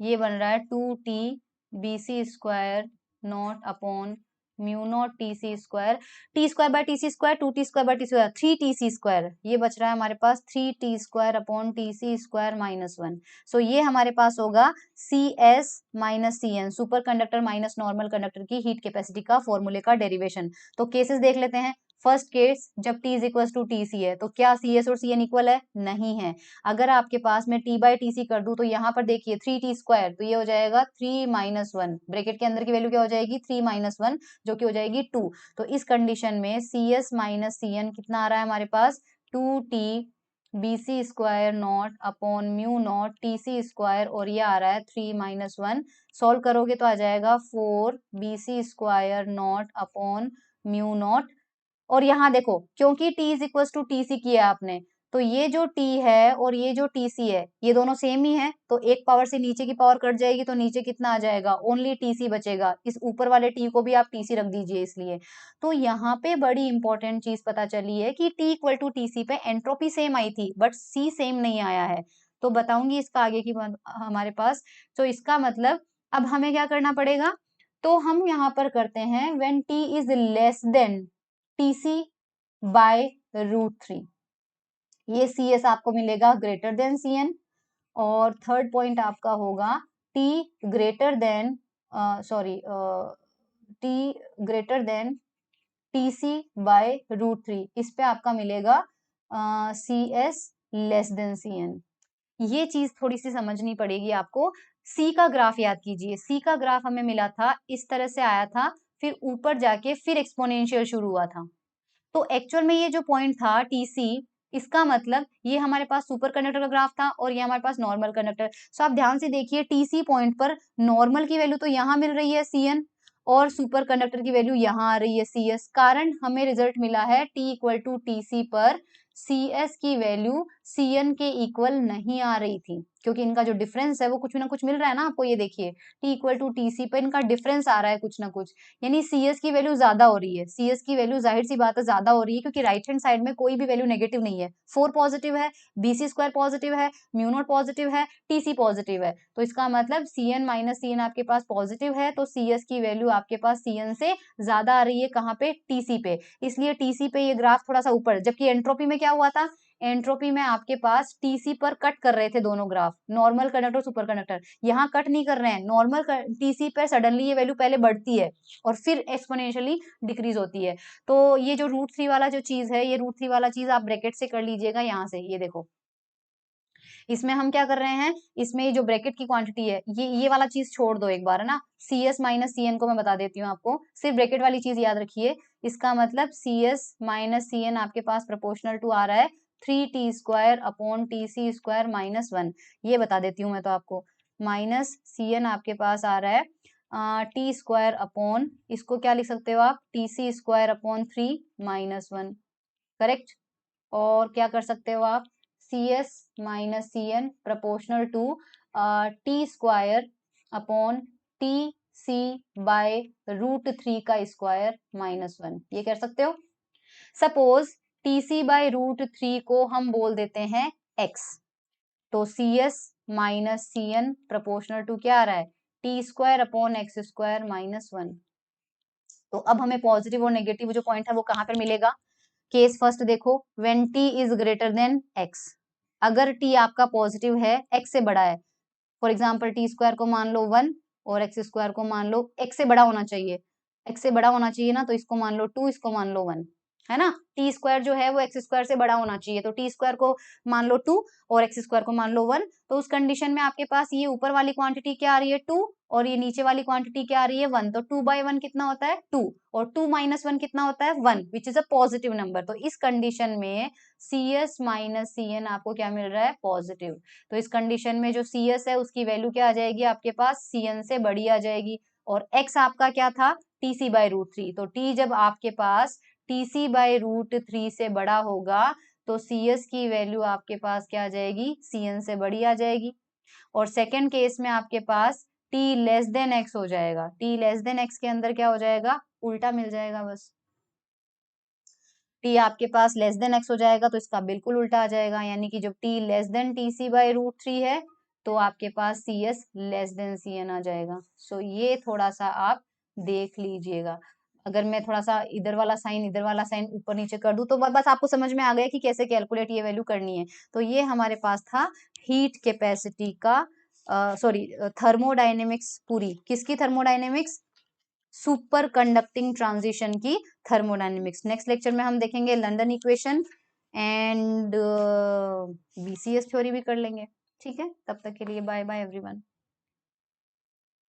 ये बन रहा है 2t BC²0/μ0 TC², t²/TC², 2t²/TC², 3TC², ये बच रहा है हमारे पास 3t²/TC² -1। सो ये हमारे पास होगा CS minus CN, superconductor minus normal conductor की हीट कैपेसिटी का फॉर्मूले का डेरिवेशन। तो केसेस देख लेते हैं। फर्स्ट केस, जब T is equal to TC है, तो क्या CS और CN इक्वल है, नहीं है। अगर आपके पास मैं T/TC कर दूं, तो यहाँ पर देखिए 3t², तो ये हो जाएगा 3 - 1, ब्रैकेट के अंदर की वैल्यू क्या हो जाएगी, 3 - 1, जो कि हो जाएगी 2। तो इस कंडीशन में CS माइनस CN कितना आ रहा है हमारे पास, 2t BC²0/μ0 TC², और ये आ रहा है 3 - 1। सॉल्व करोगे तो आ जाएगा 4 BC²0/μ0, और यहाँ देखो, क्योंकि T is equal to TC किया आपने, तो ये जो T है और ये जो TC है, ये दोनों सेम ही है, तो एक पावर से नीचे की पावर कट जाएगी, तो नीचे कितना आ जाएगा, ओनली TC बचेगा। इस ऊपर वाले T को भी आप TC रख दीजिए इसलिए। तो यहाँ पे बड़ी इंपॉर्टेंट चीज पता चली है कि T इक्वल टू TC पे एंट्रोपी सेम आई थी, बट C सेम नहीं आया है। तो बताऊंगी इसका आगे की बात हमारे पास। तो इसका मतलब अब हमें क्या करना पड़ेगा, तो हम यहाँ पर करते हैं when T is less than TC/√3, ये CS आपको मिलेगा ग्रेटर देन CN, और थर्ड पॉइंट आपका होगा T ग्रेटर देन TC/√3, इस पे आपका मिलेगा CS लेस देन CN। ये चीज थोड़ी सी समझनी पड़ेगी आपको। C का ग्राफ याद कीजिए, C का ग्राफ हमें मिला था, इस तरह से आया था, फिर ऊपर जाके फिर एक्सपोनेंशियल शुरू हुआ था। तो एक्चुअल में ये जो पॉइंट था टीसी, इसका मतलब ये हमारे पास सुपर कंडक्टर का ग्राफ था और ये हमारे पास नॉर्मल कंडक्टर। सो आप ध्यान से देखिए, टीसी पॉइंट पर नॉर्मल की वैल्यू तो यहाँ मिल रही है Cn, और सुपर कंडक्टर की वैल्यू यहाँ आ रही है Cs। कारण हमें रिजल्ट मिला है T इक्वल टू टीसी पर Cs की वैल्यू Cn के इक्वल नहीं आ रही थी, क्योंकि इनका जो डिफरेंस है वो कुछ ना कुछ मिल रहा है ना आपको। ये देखिए, T इक्वल टू टीसी पर इनका डिफरेंस आ रहा है कुछ ना कुछ, यानी Cs की वैल्यू ज्यादा हो रही है। Cs की वैल्यू जाहिर सी बात है ज्यादा हो रही है, क्योंकि राइट हैंड साइड में कोई भी वैल्यू नेगेटिव नहीं है। 4 पॉजिटिव है, BC स्क्वायर पॉजिटिव है, म्यू नॉट पॉजिटिव है, TC पॉजिटिव है। तो इसका मतलब Cn माइनस Cn आपके पास पॉजिटिव है, तो Cs की वैल्यू आपके पास Cn से ज्यादा आ रही है। कहाँ पे? TC पे। इसलिए TC पे ये ग्राफ थोड़ा सा ऊपर, जबकि एंट्रोपी में क्या हुआ था? एंट्रोपी में आपके पास टीसी पर कट कर रहे थे दोनों graph, normal conductor super conductor. यहाँ कट नहीं कर रहे हैं, नॉर्मल टीसी पर सडनली ये वैल्यू पहले बढ़ती है और फिर एक्सपोनेंशियली डिक्रीज होती है। तो ये जो √3 वाला जो चीज है, ये √3 वाला चीज आप ब्रैकेट से कर लीजिएगा यहाँ से। ये देखो, इसमें हम क्या कर रहे हैं, इसमें जो ब्रैकेट की क्वांटिटी है, ये वाला चीज छोड़ दो एक बार, है ना। Cs माइनस Cn को मैं बता देती हूँ आपको, सिर्फ ब्रैकेट वाली चीज याद रखिए। इसका मतलब Cs माइनस Cn आपके पास प्रोपोर्शनल टू आ रहा है 3t square upon TC square minus 1। ये बता देती हूँ मैं तो आपको। माइनस Cn आपके पास आ रहा है टी स्क्वायर अपॉन, इसको क्या लिख सकते हो आप, TC square upon 3 minus 1, correct. और क्या कर सकते हो आप, Cs minus Cn proportional to T square upon TC by √3 का स्क्वायर माइनस 1, ये कर सकते हो। सपोज TC बाय √3 को हम बोल देते हैं x, तो Cs minus Cn proportional to क्या आ रहा है, T square upon x square minus 1। तो अब हमें पॉजिटिव और नेगेटिव जो पॉइंट है वो कहाँ पर मिलेगा। केस फर्स्ट देखो, when t is greater than x, अगर t आपका पॉजिटिव है, x से बड़ा है, फॉर एग्जाम्पल टी स्क्वायर को मान लो 1 और एक्स स्क्वायर को मान लो, x से बड़ा होना चाहिए, x से बड़ा होना चाहिए ना, तो इसको मान लो 2, इसको मान लो 1, है ना। टी स्क्वायर जो है वो एक्स स्क्वायर से बड़ा होना चाहिए, तो टी स्क्वायर को मान लो 2 और एक्स स्क्वायर को मान लो 1। तो उस कंडीशन में आपके पास ये ऊपर वाली क्वांटिटी क्या आ रही है 2, और ये नीचे वाली क्वांटिटी क्या आ रही है 1। तो 2/1 कितना होता है 2, और 2 माइनस 1 कितना होता है 1, which is a positive number. तो इस कंडीशन में Cs माइनस Cn आपको क्या मिल रहा है, पॉजिटिव। तो इस कंडीशन में जो Cs है उसकी वैल्यू क्या आ जाएगी आपके पास, Cn से बड़ी आ जाएगी। और x आपका क्या था, TC बाय √3। तो t जब आपके पास TC बाय √3 से बड़ा होगा, तो Cs की वैल्यू आपके पास क्या आ जाएगी, Cn से बड़ी आ जाएगी। और सेकेंड केस में आपके पास t लेस देन x हो जाएगा। t लेस देन x के अंदर क्या हो जाएगा, उल्टा मिल जाएगा बस। t आपके पास लेस देन x हो जाएगा तो इसका बिल्कुल उल्टा आ जाएगा, यानी कि जब t less than TC by √3 है तो आपके पास Cs लेस देन Cn आ जाएगा। सो ये थोड़ा सा आप देख लीजिएगा। अगर मैं थोड़ा सा इधर वाला साइन ऊपर नीचे कर दूं तो बस आपको समझ में आ गया कि कैसे कैलकुलेट ये वैल्यू करनी है। तो ये हमारे पास था हीट कैपेसिटी का, सॉरी थर्मोडायनेमिक्स पूरी। किसकी थर्मोडायनेमिक्स, सुपर कंडक्टिंग ट्रांजिशन की थर्मोडायनेमिक्स। नेक्स्ट लेक्चर में हम देखेंगे London equation and BCS theory भी कर लेंगे। ठीक है, तब तक के लिए बाय बाय एवरीवन।